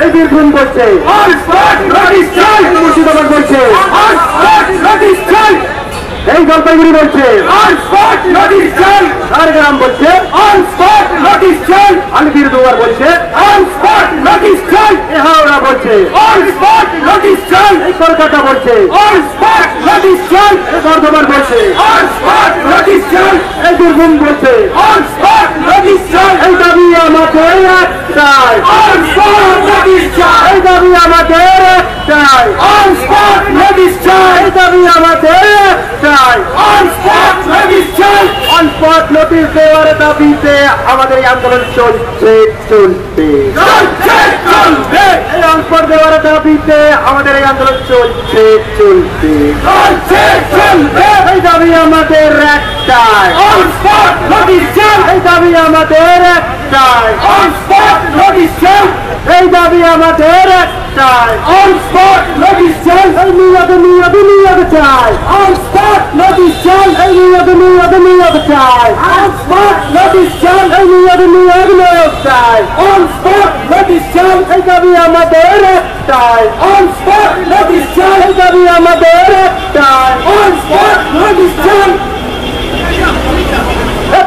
এই বীরভূম বলছে মুর্শিদাবাদ বলছে এই জলপাইগুড়ি বলছে ঝাড়গ্রাম বলছে আলগির দুয়ার বলছে হাওড়া বলছে এই কলকাতা বলছে বর্ধমান বলছে এই বীরভূম বলছে এই দাবি আমাদের একটাই এই দাবি আমাদের একটাই এই দাবি আমাদের একটাই অন স্পট নোটিশ দেওয়ার দাবিতে আমাদের এই আন্দোলন চলছে চলবে এই অন স্পট দেওয়ার দাবিতে আমাদের এই আন্দোলন চলছে চলবে এই দাবি আমাদের একটাই এই দাবি আমাদের একটাই এই দাবি আমাদের একটাই নিয়োগ চাই নিয়োগ চাই নিয়োগ চাই এই দাবি আমাদের একটাই এই দাবি আমাদের একটাই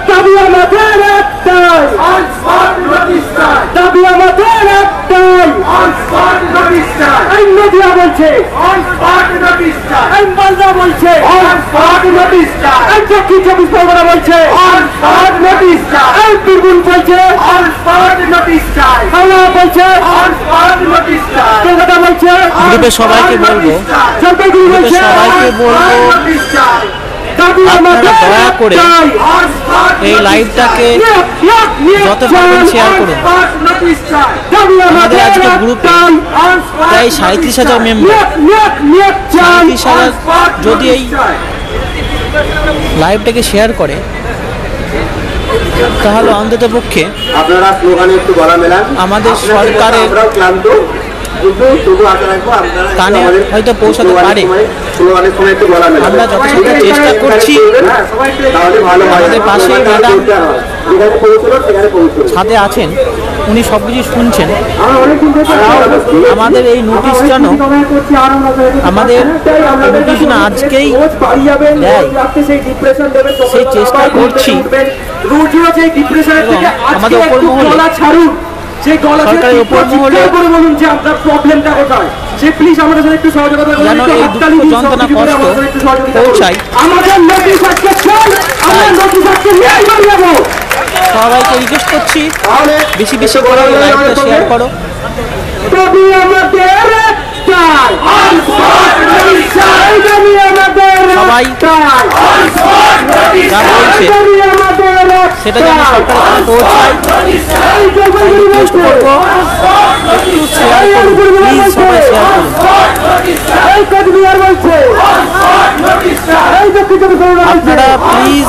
দাবি আমাদের একটাই দাবি আমাদের একটাই এই নদিয়া বলছে এই মালদা বলছে এই দক্ষিণ চব্বিশ পরগনা বলছে এই বীরভূম বলছে হাওড়া বলছে কলকাতা বলছে গ্রুপে সবাইকে বলবো আপনারা দয়া করে এই লাইভটাকে যত পারবেন শেয়ার করুন। আমাদের আজকে গ্রুপে প্রায় 37,000 মেম্বার, 37,000 যদি এই লাইভটাকে শেয়ার করে তাহলে অন্তত পক্ষে আমাদের সরকারের কানে হয়তো পৌঁছাতে পারে। আমরা যথাসাধ্য চেষ্টা করছি। আমাদের পাশে ম্যাডাম ছাদে আছেন, উনি সবকিছু শুনছেন। আমাদের এই নোটিশ যেন আমাদের নোটিশ না আজকেই দেয় সেই চেষ্টা করছি। আমাদের উপর মহলে সরকারের উপর মহলে বলুন যে আপনার প্রবলেমটা কোথায়, যে প্লিজ আমাদের সাথে একটু সহযোগিতা করুন যেন এই দুঃখ যন্ত্রণা কষ্ট পৌঁছায়। আমাদের নোটিশ আজকে চাই, আমরা নোটিশ আজকে নিয়ে যাব। সবাইকে রিকোয়েস্ট করছি বেশি বেশি করে লাইভটা শেয়ার করো। দাবি আমাদের একটাই, দাবি আমাদের সবাই যা বলছে সেটা যেন সরকারের কাছে পৌঁছায়। রিকোয়েস্ট করবো একটু শেয়ার করুন প্লিজ, সবাই শেয়ার করুন। আপনারা প্লিজ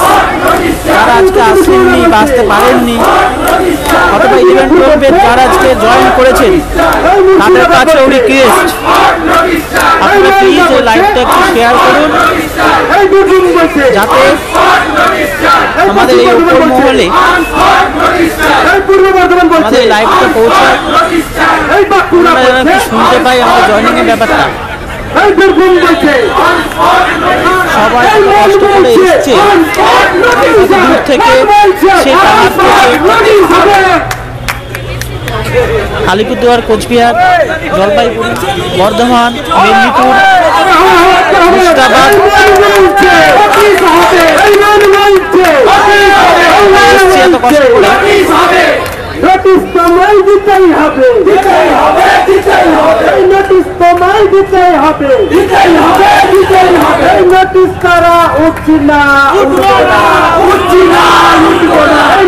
যারা আজকে আসেননি বা আসতে পারেননি অথবা ইভেন্ট করবেন যারা আজকে জয়েন করেছেন তাদের কাছেও রিকোয়েস্ট আপনারা প্লিজ এই লাইভটা একটু শেয়ার করুন যাতে আমাদের এই উপর মহলে আমাদের এই লাইভটা পৌঁছায়, আমরা যেন একটু শুনতে পাই আমাদের জয়েনিংয়ের ব্যাপারটা। সবাই কষ্ট করে এসছে দূর থেকে, সে আলিপুরদুয়ার, কোচবিহার, জলপাইগুড়ি, বর্ধমান, মেদিনীপুর, মুর্শিদাবাদ এসছে এত কষ্ট করে। নোটিশ তোমায় দিতেই হবে, নোটিশ তোমায় দিতেই হবে, নোটিশ তারা উঠছি না, উঠবো না,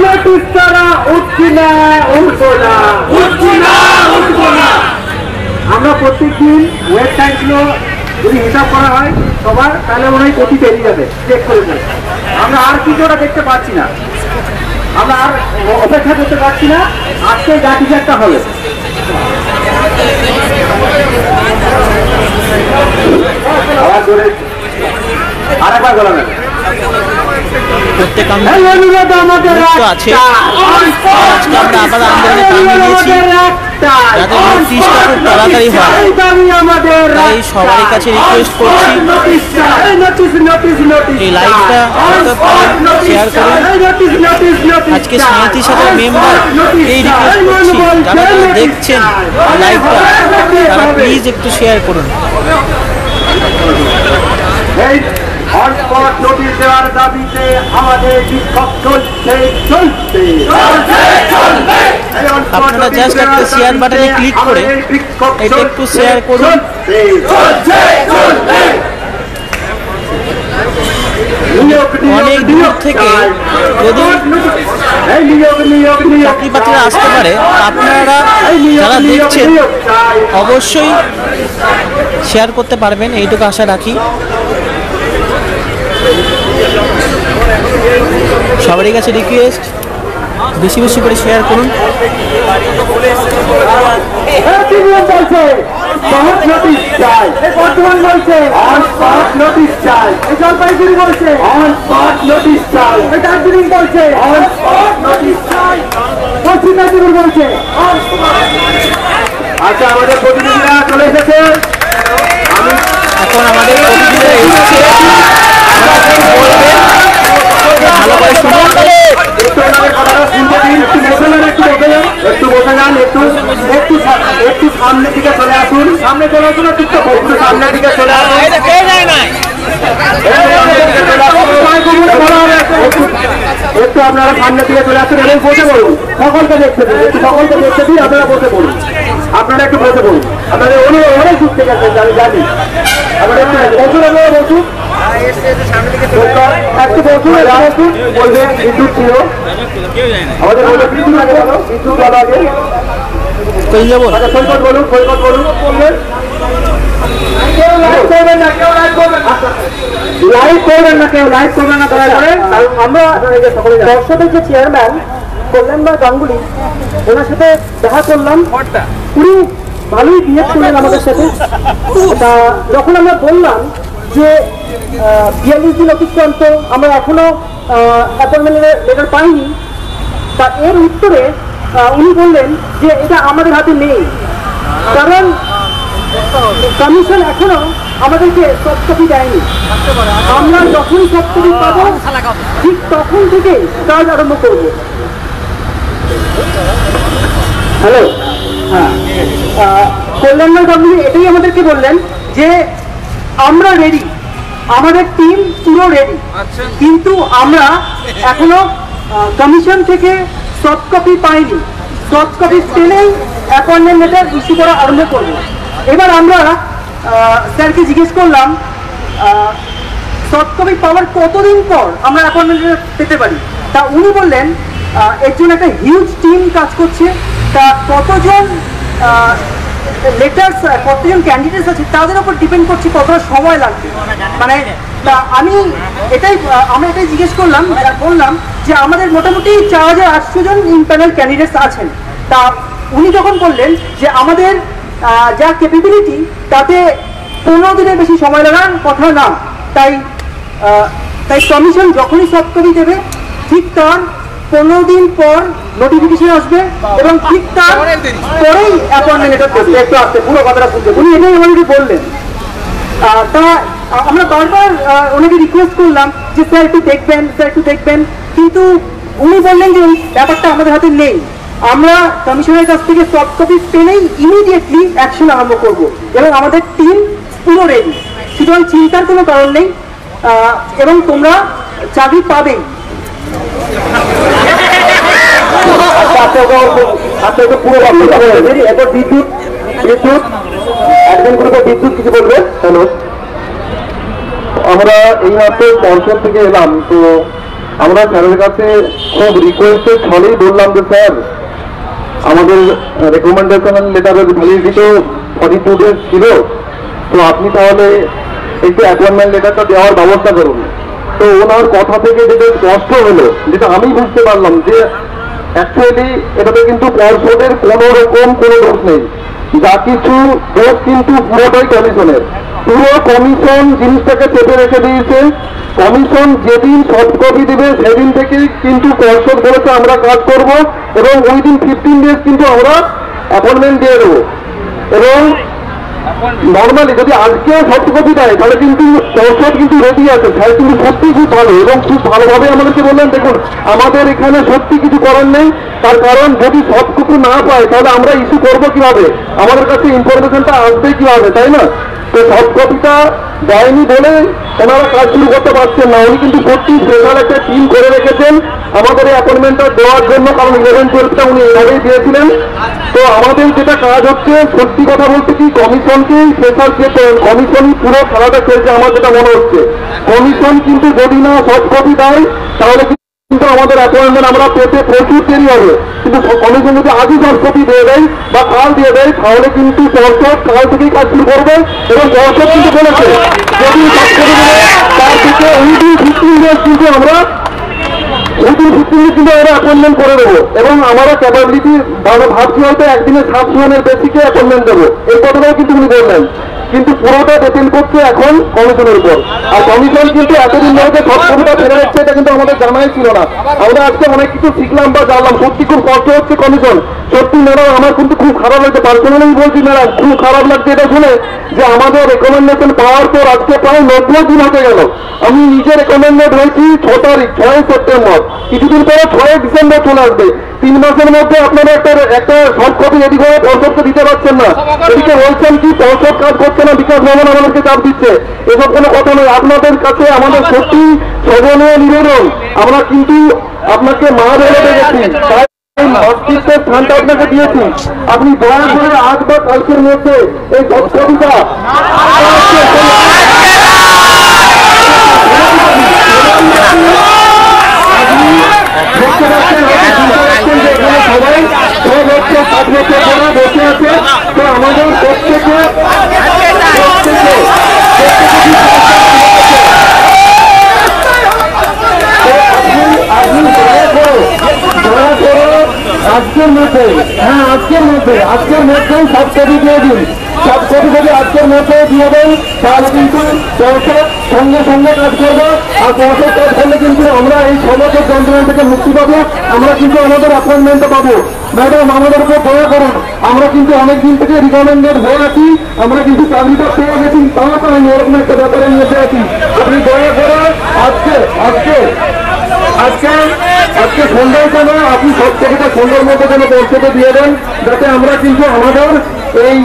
নোটিশ তারা উঠছি না, উঠবো না। আমরা প্রত্যেকদিন ওয়েট টাইমগুলো যদি হিসাব করা হয় সবার, তাহলে মনে হয় গতি বেরিয়ে যাবে। চেক করে দেয়, আমরা আর কিছু ওটা দেখতে পাচ্ছি না, আমরা আর অপেক্ষা করতে পারছি না। আজকে যা কিছু একটা হবে। আরেকবার বলা যাবে প্রত্যেক আমাদের আছে। আজকে আমরা আবার আন্দোলনে নামিয়ে দিয়েছি। যাতে নোটিশটা খুব তাড়াতাড়ি হয়। তাই সবারই কাছে রিকোয়েস্ট করছি এই লাইভটা শেয়ার করুন। আজকে স্মৃতির সাথে মেম্বার এই রিকোয়েস্ট করছি, যারা দেখছেন লাইভটা তারা প্লিজ একটু শেয়ার করুন। হটস্পট নোটিশ দেওয়ার দাবিতে আমাদের বিক্ষোভ চলছে। আপনারা জাস্ট একটা শেয়ার বাটনে ক্লিক করে এটা একটু শেয়ার করুন। অনেক দূর থেকে যদি চাকরি প্রার্থীরা আসতে পারে, আপনারা যারা দেখছেন অবশ্যই শেয়ার করতে পারবেন, এইটুকু আশা রাখি। সবারই কাছে রিকোয়েস্ট বেশি বেশি করে শেয়ার করুন। জলপাইগুড়ি বলছে দার্জিলিং বলছে পশ্চিম মেদিনীপুর বলছে। আচ্ছা, আমাদের প্রতিনিধিরা চলে এসেছে। এখন আমাদের প্রতিনিধিরা এসেছে, ভালো করে শুনুন। একটু বসে যান, একটু সামনের দিকে চলে আসুন। সামনে চলে আসুন, একটু সামনের দিকে চলে আসুন। একটু আপনারা সামনের দিকে চলে আসুন এবং বসে পড়ুন। সকলকে দেখতে দিন, সকলকে দেখতে দিন, আপনারা বসে পড়ুন। আপনারা একটু বসে পড়ুন। আপনাদের অনেক দূর থেকে আসেন, আমি জানি। আপনারা একটু বসুন, আপনারা বসুন, একটু বসুন, বসুন। বলবেন বিদ্যুৎ ছিল আমাদের, বলবে বিদ্যুৎ আগে বলো, বিদ্যুৎ বলো আগে। আচ্ছা, সৈকত বলুন, সৈকত বলুন, বলবেন। লাইভ করবেন না কেউ, লাইভ করবেন না দয়া করে। আমরা দর্শকের যে চেয়ারম্যান কল্যাণবা গাঙ্গুলি, ওনার সাথে দেখা করলাম। উনি ভালোই বিহেভ করলেন আমাদের সাথে। তা যখন আমরা বললাম যে 42 দিন অতিক্রান্ত, আমরা এখনো অ্যাপয়েন্টমেন্ট লেটার পাইনি, তা এর উত্তরে উনি বললেন যে এটা আমাদের হাতে নেই, কারণ কমিশন এখনো আমাদেরকে সফট কপি দেয়নি। আমরা যখনই সফট কপি পাবো ঠিক তখন থেকে কাজ আরম্ভ করব। হ্যালো, হ্যাঁ, কল্যাণবাগ গাঙ্গুলি এটাই আমাদেরকে বললেন যে আমরা রেডি, আমাদের টিম পুরো রেডি, কিন্তু আমরা এখনো কমিশন থেকে সফট কপি পাইনি। সফট কপি পেলেই অ্যাপয়েন্টমেন্ট লেটার ইস্যু করা আরম্ভ করবো। এবার আমরা স্যারকে জিজ্ঞেস করলাম সফট কপি পাওয়ার কতদিন পর আমরা অ্যাপয়েন্টমেন্ট লেটার পেতে পারি। তা উনি বললেন এর জন্য একটা হিউজ টিম কাজ করছে। তা কতজন লেটার্স, কতজন ক্যান্ডিডেটস আছে তাদের উপর ডিপেন্ড করছে কতটা সময় লাগবে। মানে তা আমরা এটাই জিজ্ঞেস করলাম, বললাম যে আমাদের মোটামুটি 4800 জন ইম্প্যানেল ক্যান্ডিডেটস আছেন। তা উনি যখন বললেন যে আমাদের যা ক্যাপাবিলিটি তাতে 15 দিনের বেশি সময় লাগার কথা না, তাই কমিশন যখনই সফট কপি দেবে ঠিক তার 15 দিন পর নোটিফিকেশন আসবে এবং ঠিক তার পরেই অ্যাপয়েন্টমেন্ট লেটার দেবে। একটু আসতে পুরো কথাটা শুনতে, উনি এটাই আমাদেরকে বললেন। তা আমরা বারবার ওনাকে রিকোয়েস্ট করলাম যে স্যার একটু দেখবেন, স্যার একটু দেখবেন, কিন্তু উনি বললেন যে ব্যাপারটা আমাদের হাতে নেই। আমরা কমিশনের কাছ থেকে সফট কপি পেলেই ইমিডিয়েটলি অ্যাকশন আরম্ভ করব এবং আমাদের টিম পুরো রেডি, সুতরাং চিন্তার কোনো কারণ নেই এবং তোমরা চাকরি পাবেই। বিদ্যুৎ কিছু বলবে? হ্যালো, আমরা এইমাত্র পর্ষদ থেকে এলাম, তো আমরা স্যারের কাছে খুব রিকোয়েস্টের ছলেই বললাম যে স্যার আমাদের রেকমেন্ডেশন লেটারের ভ্যালিডিটি তো 42 ডেজ ছিল, তো আপনি তাহলে একটু অ্যাপয়েন্টমেন্ট লেটারটা দেওয়ার ব্যবস্থা করুন। তো ওনার কথা থেকে যেটা স্পষ্ট হলো, যেটা আমি বুঝতে পারলাম যে অ্যাকচুয়ালি এটাতে কিন্তু পর্ষদের কোনো রকম কোনো দোষ নেই, যা কিছু দোষ কিন্তু পুরোটাই কমিশনের। পুরো কমিশন জিনিসটাকে চেপে রেখে দিয়েছে। কমিশন যেদিন সফট কপি দেবে সেদিন থেকেই কিন্তু পর্ষদ বলেছে আমরা কাজ করব এবং ওই দিন 15 ডেজ কিন্তু আমরা অ্যাপয়েন্টমেন্ট দিয়ে দেবো। এবং নর্মালি যদি আজকে সফট কপি দেয় তাহলে কিন্তু পর্ষদ কিন্তু রেডি আছে, স্যার কিন্তু সত্যি খুব ভালো এবং খুব ভালোভাবে আমাদেরকে বললেন দেখুন আমাদের এখানে সত্যি কিছু করার নেই, তার কারণ যদি সফট কপি না পায় তাহলে আমরা ইস্যু করবো কিভাবে, আমাদের কাছে ইনফরমেশনটা আসবে কিভাবে, তাই না? তো সফট কপিটা দেয়নি বলে ওনারা কাজ শুরু করতে পারছেন না। উনি কিন্তু সত্যি স্পেশাল একটা টিম করে রেখেছেন আমাদের এই অ্যাপয়েন্টমেন্টটা দেওয়ার জন্য, কারণ 11-12টা উনি এভাবেই দিয়েছিলেন। তো আমাদের যেটা কাজ হচ্ছে সত্যি কথা বলতে কি কমিশনকে স্পেশাল যে কমিশনই পুরো খেলাটা চলছে আমার যেটা মনে হচ্ছে। কমিশন কিন্তু যদি না সফট কপি দেয় তাহলে কিন্তু আমাদের অ্যাপয়েন্টমেন্ট আমরা পেতে প্রচুর দেরি হবে। কিন্তু কমিশন যদি আজই সফট কপি দিয়ে দেয় বা কাল দিয়ে দেয় তাহলে কিন্তু পর্ষদ কাল থেকেই কাজ শুরু করবে। এবং পর্ষদ কিন্তু বলেছে যদি সফট কপি দেয় তার থেকে 15 ডেজ কিন্তু আমরা 15 ডেজ কিন্তু আমরা অ্যাপয়েন্টমেন্ট করে দেবো। এবং আমরা ক্যাপাবিলিটি ভাবছি হয়তো একদিনে 7 জনের বেশিকে অ্যাপয়েন্টমেন্ট দেবো, এই কথাটাও কিন্তু উনি বললেন। কিন্তু পুরোটা ডিপেন্ড করছে এখন কমিশনের উপর। আর কমিশন কিন্তু এতদিন ধরে যে সব কবিতা ফেলে রাখছে এটা কিন্তু আমাদের জানাই ছিল না। আমরা আজকে অনেক কিছু শিখলাম বা জানলাম, সত্যি খুব কষ্ট হচ্ছে কমিশন। সত্যি ম্যাডাম আমার কিন্তু খুব খারাপ লাগছে, পার্সোনালি বলছি ম্যাডাম খুব খারাপ লাগছে এটা শুনে যে আমাদের রেকমেন্ডেশন পাওয়ার পর আজকে প্রায় 90 দিন হতে গেল। আমি নিজে রেকমেন্ডেড হয়েছি 6 তারিখ 6 সেপ্টেম্বর, কিছুদিন পরে 6 ডিসেম্বর চলে আসবে। 3 মাসের মধ্যে আপনারা একটা সফট কপি রেডি করে পর্ষদকে দিতে পারছেন না। এদিকে বলছেন কি পর্ষদ কাজ করছে না, বিকাশ ভবন আমাদেরকে চাপ দিচ্ছে, এসব কোনো কথা নয়। আপনাদের কাছে আমাদের সত্যি সজনীয় নিবেদন, আমরা কিন্তু আপনাকে মা বলে দেখেছি, তাই অস্তিত্বের স্থানটা আপনাকে দিয়েছি। আপনি দয়া করে আজ বা কালকের মধ্যে এই সফট কপিটা সবাই 6 বছর 7 বছর ধরে বসে আছে। তো আমাদের প্রত্যেকে আজকের মধ্যে আজকের মধ্যেই সব কপি দিয়ে দিন। সব কপি যদি আজকের মধ্যে দিয়ে দেন তাহলে কিন্তু পর্ষদ সঙ্গে সঙ্গে কাজ করবো। আর পর্ষদ কাজ করলে কিন্তু আমরা এই সমস্ত যন্ত্রণা থেকে মুক্তি পাবো, আমরা কিন্তু আমাদের অ্যাপয়েন্টমেন্টও পাবো। ম্যাডাম আমাদের উপর দয়া করুন, আমরা কিন্তু অনেকদিন থেকে রিকমেন্ডেড হয়ে আছি, আমরা কিন্তু চাকরিটা পেয়ে গেছি, তাও আমি এরকম একটা ব্যাপারের মধ্যে আছি। আপনি দয়া করে আজকে সন্ধ্যায় যেন আপনি সব কবিতা সন্ধ্যার মধ্যে যেন পর্ষদে দিয়ে দেন, যাতে আমরা কিন্তু আমাদের এই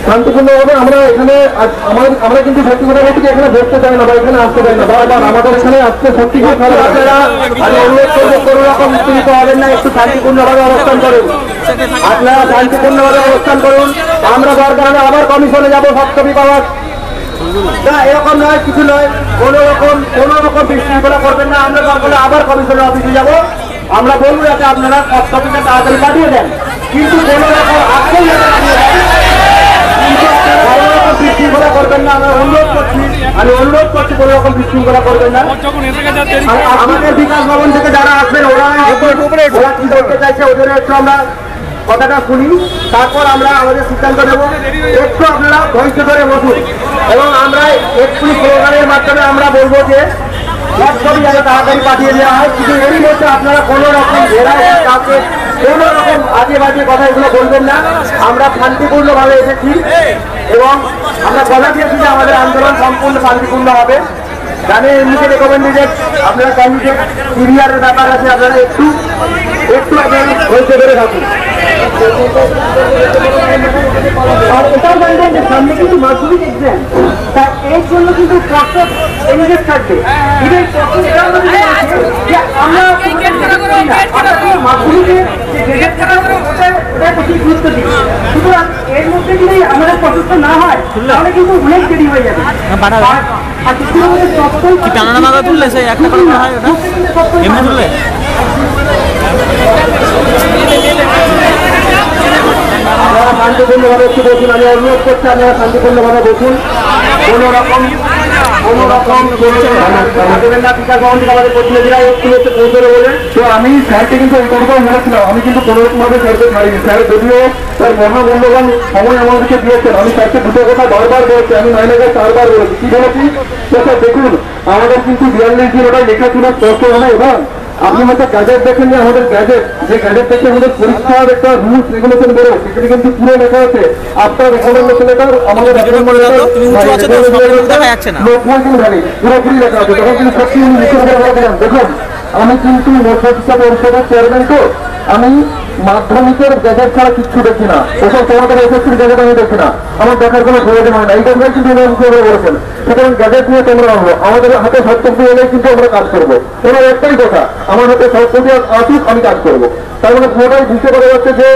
শান্তিপূর্ণভাবে আমরা এখানে আমরা কিন্তু সত্যি কথা বলতে এখানে বসতে চাই না বা এখানে আসতে চাই না, বারবার আমাদের এখানে আসতে সত্যি খুব ভালো লাগে। আমি অনুরোধ করবো কোনো রকম উত্তেজিত হবেন না, একটু শান্তিপূর্ণভাবে অবস্থান করুন, আপনারা শান্তিপূর্ণভাবে অবস্থান করুন। আমরা দরকার হলে আবার কমিশনে যাবো সফট কপি পাওয়ার না, এরকম নয়, কিছু নয়, কোনো রকম বিশৃঙ্খলা করবেন না। আমরা দরকার আবার কমিশনের অফিসে যাবো, আমরা বলবো যাতে আপনারা সফট কপিটা তাড়াতাড়ি পাঠিয়ে দেন, কিন্তু কোনো রকম আজকেই বিশৃঙ্খলা করবেন না। আমি অনুরোধ করছি কোনো রকম বিশৃঙ্খলা করবেন না। আমাদের বিকাশ ভবন থেকে যারা আসবেন ওরা কি করতে চাইছে ওদের একটু আমরা কথাটা শুনি, তারপর আমরা আমাদের সিদ্ধান্ত নেব। একটু আপনারা ধৈর্য ধরে বসুন এবং আমরা একটু প্রোগ্রামের মাধ্যমে আমরা বলবো যে সব ছবি যাতে তাড়াতাড়ি পাঠিয়ে দেওয়া হয়। কিন্তু এরই মধ্যে আপনারা কোনো রকম কাউকে কোনো রকম আজে বাজে কথা এগুলো বলবেন না। আমরা শান্তিপূর্ণভাবে এসেছি এবং আমরা কথা দিয়েছি যে আমাদের আন্দোলন সম্পূর্ণ শান্তিপূর্ণ হবে। জানেন এমনিতে রেকমেন্ডেড আপনারা ক্যান্ডিডেট সিরিয়ারের ব্যাপার আছে, আপনারা একটু আপনারা ধৈর্য ধরে থাকুন। আর এটাও জানবেন যে সামনে কিন্তু মাধ্যমিক এক্সাম, তা এর জন্য কিন্তু প্রস্তুত এনগেজ থাকবে। আমরা মাধ্যমিকের বেশি গুরুত্ব দিই, সুতরাং এর মধ্যে যদি আমাদের প্রস্তুত না হয় তাহলে কিন্তু অনেক দেরি হয়ে যাবে। তুললে সেই একটা এমনি তুললে আপনারা শান্তিপূর্ণভাবে একটু বসুন, আমি অনুরোধ করছি আপনারা শান্তিপূর্ণভাবে বসুন, কোনো রকম দেবেন না। বিকাশ ভবন থেকে আমাদের প্রতিনিধিরা একটু পৌঁছলে বলে তো আমি স্যারকে কিন্তু এই কথাটাও বলেছিলাম, আমি কিন্তু কোনো রকমভাবে স্যারকে ছাড়িনি। স্যার যদিও তার মহামূল্যবান সময় আমাদেরকে দিয়েছেন, আমি স্যারকে দুটো কথা বারবার বলেছি, আমি 9 4বার বলেছি। কি বলেছি? স্যার দেখুন আমাদের কিন্তু 42 দিন ওটাই লেখা ছিল স্পষ্ট হয় এবং আপনি হয়তো গ্যাজেট দেখেননি, আমাদের গ্যাজেট, যে গ্যাজেট থেকে আমাদের পরীক্ষার একটা রুলস রেগুলেশন বেরো, সেখানে কিন্তু পুরো লেখা আছে আপনার রেকমেন্ডেশন লেটার আমাদের পুরোপুরি লেখা আছে। তখন কিন্তু সত্যি উনি লিখে দিলাম, দেখুন আমি কিন্তু শিক্ষা পরিষদের চেয়ারম্যান, তো আমি মাধ্যমিকের গ্যাজেট ছাড়া কিচ্ছু দেখি না, ওসব তোমাদের এসএসসির গ্যাজেট আমি দেখি না, আমার দেখার কোনো প্রয়োজন হয় না, এই কথাই কিন্তু বলেছেন। সুতরাং গ্যাজেট নিয়ে তোমরা আনবো, আমাদের হাতে সত্যি এলেই কিন্তু আমরা কাজ করবো। ওনার একটাই কথা, আমার হাতে সত্যি আসুক আমি কাজ করবো। তার মানে পুরোটাই বুঝতে পারা যাচ্ছে যে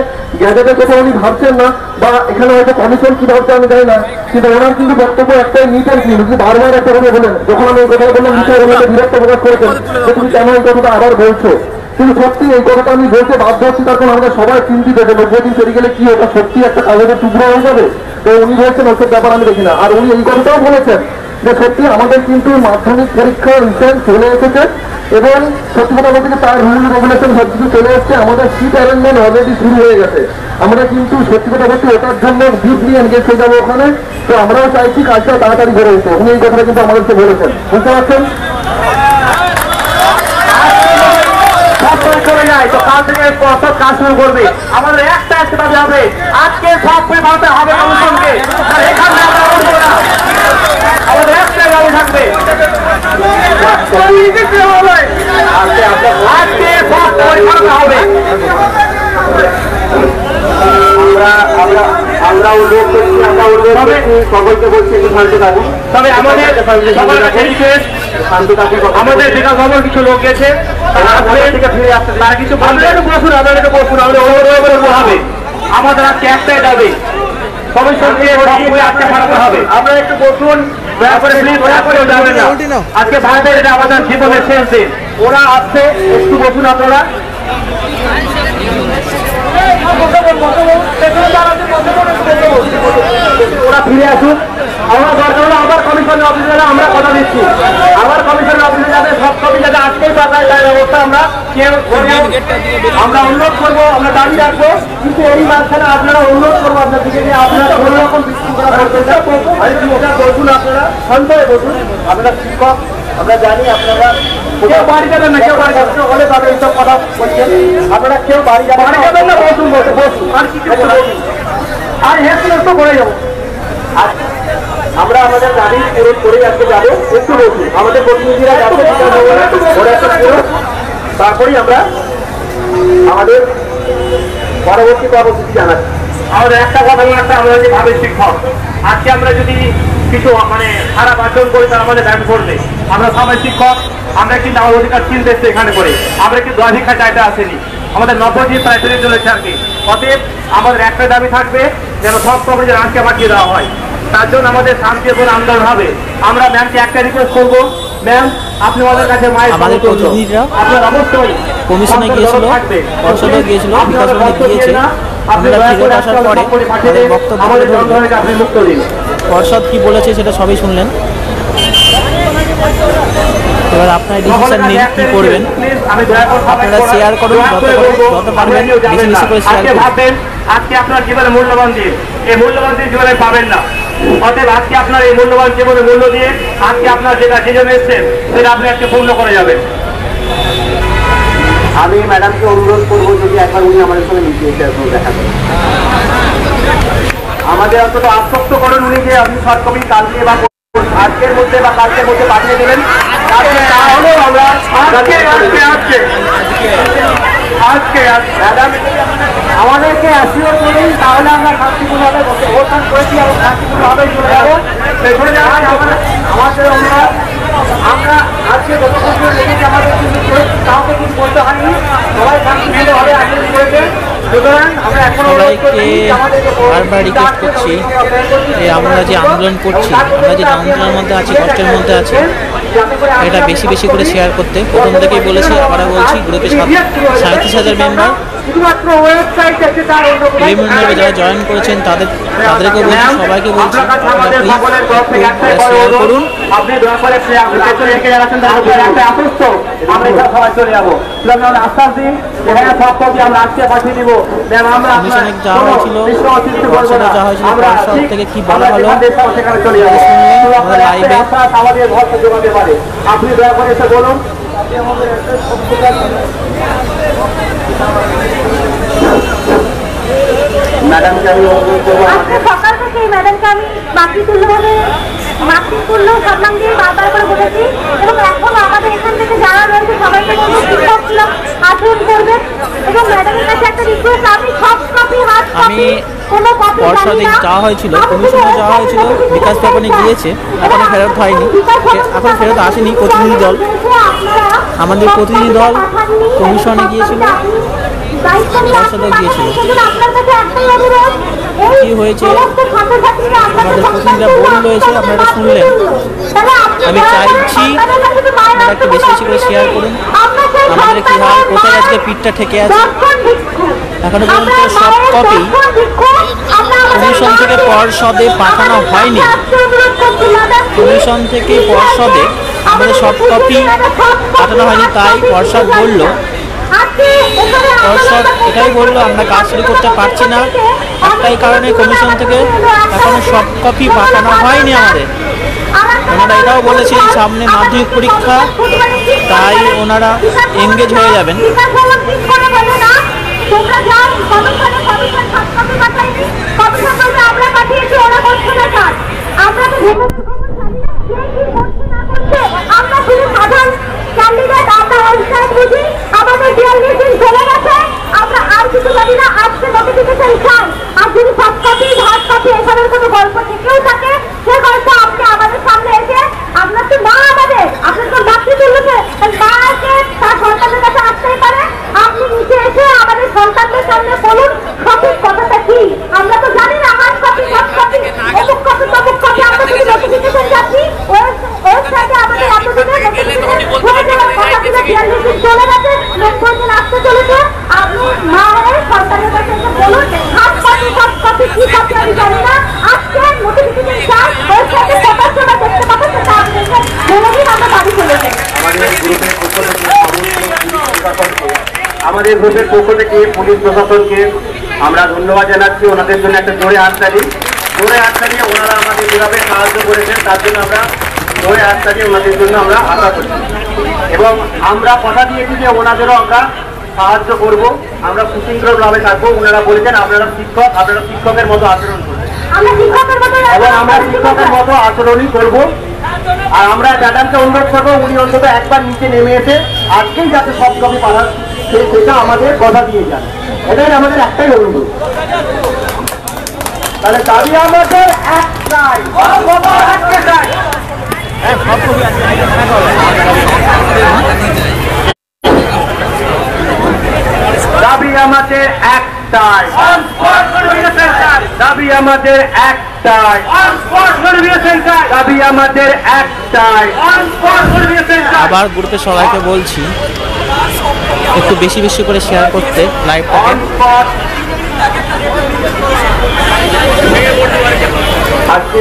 গ্যাজেটের কথা উনি ভাবছেন না, বা এখানে হয়তো কমিশন কি ভাবছে আমি জানি না, কিন্তু ওনার কিন্তু বক্তব্য একটাই নিট অ্যান্ড ক্লিন। বারবার একটা কথা বলেন, যখন আমি এই কথা বললাম নিচে ওনাকে বিরক্ত প্রকাশ করেছেন যে তুমি কেন এই কথাটা আবার বলছো, কিন্তু সত্যি এই কথাটা আমি বলতে বাধ্য হচ্ছি, তার কারণ আমরা সবাই চিন্তিত যে 90 দিন চলে গেলে কি ওটা সত্যি একটা কাগজের টুকরো হয়ে যাবে। তো উনি বলছেন ওসব ব্যাপার আমি দেখি না। আর উনি এই কথাটাও বলেছেন যে সত্যি আমাদের কিন্তু মাধ্যমিক পরীক্ষার রিটার্ন চলে এসেছে, এবং সত্যি কথা বলতে তার রুল রেগুলেশন সব কিছু চলে এসছে, আমাদের সিট অ্যারেঞ্জমেন্ট অলরেডি শুরু হয়ে গেছে। আমরা কিন্তু সত্যি কথা বলতে ওটার জন্য ডিপলি এনগেজ হয়ে যাবো ওখানে। তো আমরাও চাইছি কাজটা তাড়াতাড়ি করে দিতে। উনি এই কথাটা কিন্তু আমাদেরকে বলেছেন, বুঝতে পারছেন। চলে যায় তো কাল থেকে কাজ শুরু করবে, আমাদের একটা দাবি হবে, আজকে সব ভাবতে হবে কমিশনকে, এখানে আমরা উঠবো না, আমাদের একটা দাবি থাকবে, আজকে সব পরিচালনা হবে। আমরা উল্লেখ করছি, সকলকে বলছি একটু শান্ত থাকুন। তবে আমাদের আমাদের বিকাশ ভবন কিছু লোক গেছে, ফিরে আসতে তারা কিছু বলবে, বসুন আমাদের একটু বসুন, আমাদের হবে। আমাদের আজকে একটাই দাবি, কমিশনকে আজকে পাঠাতে হবে। আমরা একটু বসুন, দয়া করে প্লিজ, দয়া করে যাবেন না। আজকে ভারতের এটা আমাদের জীবনের শেষ দিন, ওরা আসছে, একটু বসুন আপনারা। ওরা ফিরে আসুন, আমরা দরকার হলে আবার কমিশনের অফিসে যাবে, আমরা কথা দিচ্ছি আবার কমিশনের অফিসে যাবে, সব কপি যাতে আজকেই পাঠায় যায় ব্যবস্থা আমরা অনুরোধ করবো, আমরা দাবি রাখবো। কিন্তু এই মাঝখানে আপনারা অনুরোধ করবো আপনার দিকে যে আপনারা কোনো রকম বিশৃঙ্খলা করবেন না, বসুন, আপনারা শান্ত হয়ে বসুন, আপনারা শিক্ষক, আমরা জানি আপনারা কেউ বাড়ি যাবেন না, কেউ বাড়ি যাবেন না, হলে তাদের এইসব কথা বলছেন, আপনারা কেউ বাড়ি যাবেন না, বসুন বসুন, আর কি আর হেসে তো করে যাবো। আমরা আমাদের দাবি পূরণ করে আজকে যাবো, একটু বসুন, আমাদের প্রতিনিধিরা যাবো, তারপরেই আমরা আমাদের পরবর্তী কর্মসূচি জানাচ্ছি। আমাদের একটা কথা একটা, আমরা যে ভাবে শিক্ষক, আজকে আমরা যদি কিছু মানে খারাপ আচরণ করি তারা আমাদের ব্যান করবে। আমরা সবাই শিক্ষক, আমরা কিন্তু আমার অধিকার চিনতে এসছি এখানে করে, আমরা কিন্তু অধিকার চাইতে আসেনি, আমাদের 90 দিন প্রায় চলে চলেছে আর কি। অতএব আমাদের একটা দাবি থাকবে যেন সব কলেজের আজকে পাঠিয়ে দেওয়া হয়, তার জন্য আমাদের শান্তিপূর্ণ আন্দোলন হবে। আমরা ম্যামকে একটা রিকোয়েস্ট করবো, ম্যাম আপনি আমাদের কাছে আমাদের প্রতিনিধিরা কমিশনে গিয়েছিল, পর্ষদে গিয়েছিল, বিকাশ ভবনে গিয়েছে। আমরা ফিরে আসার পরে তাদের বক্তব্য পর্ষদ কি বলেছে সেটা সবই শুনলেন। এবার আপনারা ডিসিশন নিন কি করবেন। আপনারা শেয়ার করুন, যত পারবেন বেশি বেশি করে শেয়ার করুন। আজকে আপনার জীবনে মূল্যবান দিয়ে, এই মূল্যবান দিয়ে জীবনে পাবেন না। অতএব আজকে আপনার এই মূল্যবান জীবনে মূল্য দিয়ে আজকে আপনার যেটা জীবনে এসছেন সেটা আপনি আজকে পূর্ণ করে যাবেন। আমি ম্যাডামকে অনুরোধ করবো যদি একবার উনি আমাদের সঙ্গে নিচে এসে দেখা করেন, আমাদের অন্তত আশ্বস্ত করেন উনি যে আপনি শর্ট কপি কালকে বা আজকের মধ্যে বা কালকের মধ্যে পাঠিয়ে দেবেন। তাহলেও আমরা আজকে ম্যাডাম আমাদেরকে অ্যাসিওর করেই তাহলে আমরা শান্তিপূর্ণভাবে অবস্থান করেছি এবং শান্তিপূর্ণভাবে চলে যাবো। আমাদের আমরা আজকে যত কিছু লেগেছি আমাদের কিন্তু কাউকে কিছু বলতে হয়নি, সবাই শান্তিপূর্ণভাবে আন্দোলন করেছে। সুতরাং আমরা এখন বারবার রিকোয়েস্ট করছি যে আমরা যে আন্দোলন করছি, আমরা যে যন্ত্রণার মধ্যে আছি, কষ্টের মধ্যে আছি, এটা বেশি বেশি করে শেয়ার করতে। প্রথম থেকেই বলেছি, আবারও বলছি, গ্রুপে 37,000 মেম্বার, শুধুমাত্র ওয়েবসাইট আছে, তার অন্য কোনো প্রিলিমিনারি যারা জয়েন করেছেন তাদেরকে বলছি, সবাইকে বলছি শেয়ার করুন। আপনি দয়া করে রেখে যাচ্ছেন, একটা আসুস্থ আমরা এখানে সবাই চলে যাবো। আমরা আশ্বাস দিই যে হ্যাঁ সব কপি আমরা আজকে পাঠিয়ে দিব। ম্যাম আমরা কমিশনে যাওয়া হয়েছিল, আমরা থেকে কি বলা হলো সেখানে চলে যাবো। লাইভে আমাদের ঘরকে যোগাতে পারে, আপনি দয়া করে এসে বলুন। ম্যাডামকে আমি অনুরোধ করবো, আজকে সকাল থেকে ম্যাডামকে আমি মাতৃতুল্যভাবে মাতৃতুল্য সম্মান দিয়ে বারবার করে বলেছি, এবং এখন আমাদের এখান থেকে যারা রয়েছে সবাইকে বলবো শিক্ষকরা আচরণ করবেন। এবং ম্যাডামের কাছে একটা রিকোয়েস্ট, আমি সব কপি হার্ড কপি কোনো কপি পর্ষদে যাওয়া হয়েছিল, কমিশনে যাওয়া হয়েছিল, বিকাশ ভবনে গিয়েছে, এখনো ফেরত হয়নি, এখন ফেরত আসেনি প্রতিনিধি দল। আমাদের প্রতিনিধি দল কমিশনে গিয়েছিল, পর্ষদে গিয়েছিল। কি হয়েছে আমাদের প্রতিনিধিরা বলে রয়েছে, আপনারা শুনলেন। আমি চাইছি আপনারা একটু বেশি বেশি করে শেয়ার করুন। আমাদের কি হয়, কোথায় আজকে পিঠটা ঠেকে আছে। এখনো পর্যন্ত সব কপি কমিশন থেকে পর্ষদে পাঠানো হয়নি। কমিশন থেকে পর্ষদে আমাদের সব কপি পাঠানো হয়নি, তাই পর্ষদ বলল, পর্ষদ এটাই বললো আমরা কাজ শুরু করতে পারছি না, একটাই কারণে কমিশন থেকে এখনো সব কপি পাঠানো হয়নি আমাদের। ওনারা এটাও বলেছেন সামনে মাধ্যমিক পরীক্ষা, তাই ওনারা এঙ্গেজ হয়ে যাবেন। আমাদের চলে গেছে, আমরা আর কিছু জানি না। আজকে নোটিফিকেশন চাই, আর যদি সফট কপি হার্ড কপি এখানের কোনো গল্প থেকেও থাকে, সে গল্প আপনি আমাদের সামনে এসে, আপনার তো মা আমাদের, আপনার তো মাতৃতুল্যকে মাকে তার সন্তানের কাছে আসতেই পারে, আপনি নিচে এসে আমাদের সন্তানদের সামনে বলুন সঠিক কথাটা কি। আমরা তো জানি না হার্ড কপি সফট কপি অমুক কপি তমুক কপি, আমরা যদি নোটিফিকেশন যাচ্ছি ওয়েবসাইটে আমাদের এতদিনের নোটিফিকেশন হয়ে যাওয়ার কথা ছিল, 42 দিন চলে গেছে, 90 দিন আসতে চলেছে। আপনি মা হয়ে সন্তানের কাছে এসে বলুন হার্ড কপি সফট কপি কি কপি আমি জানি না, আজকে নোটিফিকেশন চাই, ওয়েবসাইটে কটার সময় দেখতে পাবেন সেটা আপনাদেরকে বলে দিন, আমরা বাড়ি চলে যাই। আমাদের গ্রুপের পক্ষ থেকে পুলিশ প্রশাসনকে আমরা ধন্যবাদ জানাচ্ছি। ওনাদের জন্য একটা জোরে হাততালি, ওনারা আমাদের যেভাবে সাহায্য করেছেন তার জন্য আমরা জোরে হাততালি ওনাদের জন্য আমরা আশা করছি। এবং আমরা কথা দিয়েছি যে ওনাদেরও আমরা সাহায্য করব, আমরা সুশৃঙ্খলভাবে থাকবো। ওনারা বলেছেন আপনারা শিক্ষক, আপনারা শিক্ষকের মতো আচরণ করবেন, এবং আমরা শিক্ষকের মতো আচরণই করবো। আর আমরা ম্যাডামকে অনুরোধ করবো উনি অন্তত একবার নিচে নেমে এসে আজকেই যাতে সব কপি পাঠান সেটা আমাদের কথা দিয়ে যান, এটাই আমাদের একটাই অনুরোধ। তাহলে দাবি আমাদের একটাই, দাবি আমাদের একটাই, দাবি আমাদের একটাই, দাবি আমাদের একটাই। আবার গ্রুপে সবাইকে বলছি একটু বেশি বেশি করে শেয়ার করতে লাইভটাকে। আজকে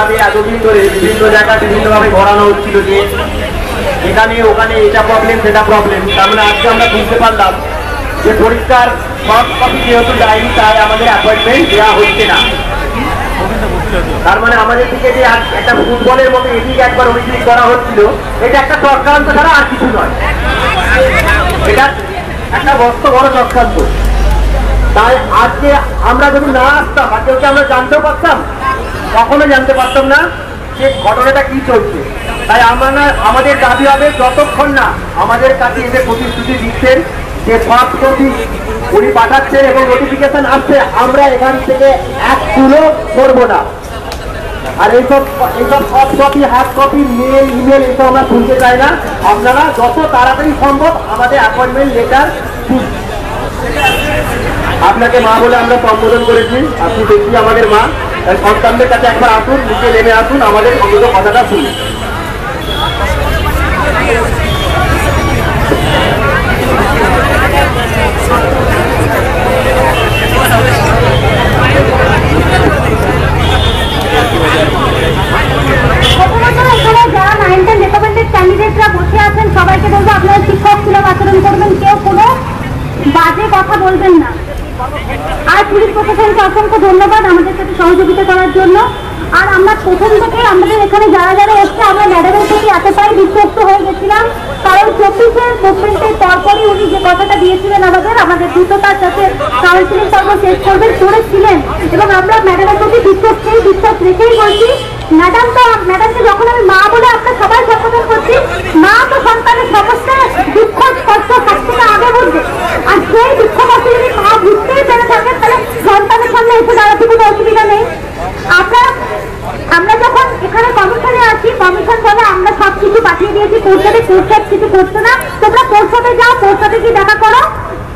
আমি এতদিন ধরে বিভিন্ন জায়গায় বিভিন্নভাবে ঘোরানো হচ্ছিল যে এখানে ওখানে এটা প্রবলেম সেটা প্রবলেম, তার মানে আজকে আমরা বুঝতে পারলাম যে পরীক্ষার সফট কপি যেহেতু যায়নি তাই আমাদের অ্যাপয়েন্টমেন্ট দেওয়া হচ্ছে না। তার মানে আমাদের দিকে যে একটা ফুটবলের মতো এদিকে একবার ওইদিকে করা হচ্ছিল, এটা একটা চক্রান্ত ছাড়া আর কিছু নয়, এটা একটা বড় চক্রান্ত। তাই আজকে আমরা যদি না আসতাম, আজকে আমরা জানতেও পারতাম, কখনো জানতে পারতাম না যে ঘটনাটা কি চলছে। তাই আমাদের দাবি হবে যতক্ষণ না আমাদের কাছে এসে প্রতিশ্রুতি দিচ্ছেন যে সফট কপি উনি পাঠাচ্ছেন এবং নোটিফিকেশন আসছে, আমরা এখান থেকে এক চুলো করবো না। আর এইসব soft copy hard copy mail email এসব আমরা শুনতে চাই না। আপনারা যত তাড়াতাড়ি সম্ভব আমাদের অ্যাপয়েন্টমেন্ট লেটার দিন। আপনাকে মা বলে আমরা সম্বোধন করেছি, আপনি দেখি আমাদের মা, সন্তানদের কাছে একবার আসুন, নিচে নেমে আসুন, আমাদের অন্তত কথাটা শুনুন। কথা বলবেন না। আর পুলিশ প্রশাসনকে অসংখ্য ধন্যবাদ আমাদের সাথে সহযোগিতা করার জন্য। আর আমরা প্রথম থেকে আমাদের এখানে যারা যারা এসছে আমরা ম্যাডামের প্রতি এতটাই বিশ্বস্ত হয়ে গেছিলাম, কারণ 24-এর মুভমেন্টের পরপরই উনি যে কথাটা দিয়েছিলেন আমাদের দ্রুততার সাথে কাউন্সিলিং পর্ব শেষ করবেন করেছিলেন, এবং আমরা ম্যাডামের প্রতি বিশ্বাস রেখেই বলছি। ম্যাডামকে যখন আমি মা বলে আপনার সবাই সম্বোধন করছি, মা তো সন্তানের সমস্ত দুঃখ কষ্ট সব থেকে আগে বুঝবে। আর সেই দুঃখ কষ্ট যদি মা বুঝতেই পেরে থাকেন তাহলে সন্তানের সামনে এসে দাঁড়াতে কোনো অসুবিধা নেই। আমরা যখন এখানে কমিশনে আছি, কমিশন বলে আমরা সবকিছু পাঠিয়ে দিয়েছি পৌঁছাতে, পৌঁছাতে কিছু করছে না, তোমরা পৌঁছাতে যাও, পৌঁছাতে গিয়ে দেখা করো,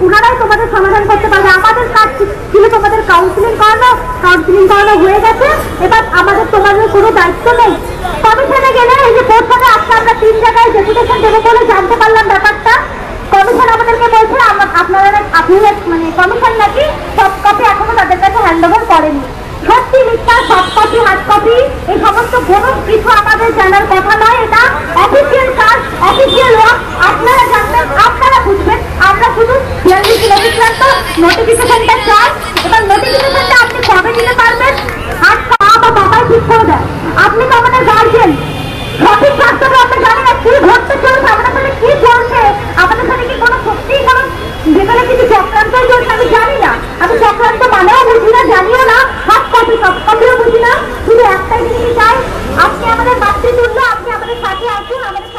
ওনারাই তোমাদের সমাধান করতে পারবে। আমাদের কাজ ছিল তোমাদের কাউন্সিলিং করানো হয়ে গেছে, এবার আমাদের তোমাদের কোনো দায়িত্ব নেই। কমিশনে গেলে এই যে পৌঁছাতে আজকে আমরা 3 জায়গায় ডেপুটেশন দেবো বলে জানতে পারলাম ব্যাপারটা। কমিশন আমাদেরকে বলছে আপনি মানে কমিশন নাকি সফট কপি এখনো তাদের কাছে হ্যান্ড ওভার করেনি। সত্যি মিথ্যা, সফট কপি হার্ড কপি এই সমস্ত কোনো কিছু আমাদের জানার কথা নয়। এটা অফিসিয়াল কাজ, অফিসিয়াল ওয়ার্ক, আপনারা জানবেন, আপনারা বুঝবেন। আমরা শুধু নোটিফিকেশনটা চাই। এবার নোটিফিকেশনটা আপনি কবে দিতে পারবেন? আর মা বা বাবাই ঠিক করে দেয়। আপনি তো আমাদের গার্জেন, সঠিক স্বাস্থ্যটা আমরা জানি না কি ঘটতে চলছে, আমাদের সাথে কি চলছে, আমাদের সাথে কি কোনো সত্যিই কোনো যেখানে কিছু চক্রান্ত চলছে আমি জানি না। আমি চক্রান্ত মানেও বুঝি না, জানিও না, সফট কপিও বুঝি না। শুধু একটাই জিনিস চাই, আপনি আমাদের মাতৃতুল্য, আপনি আমাদের সাথে আসুন, আমাদের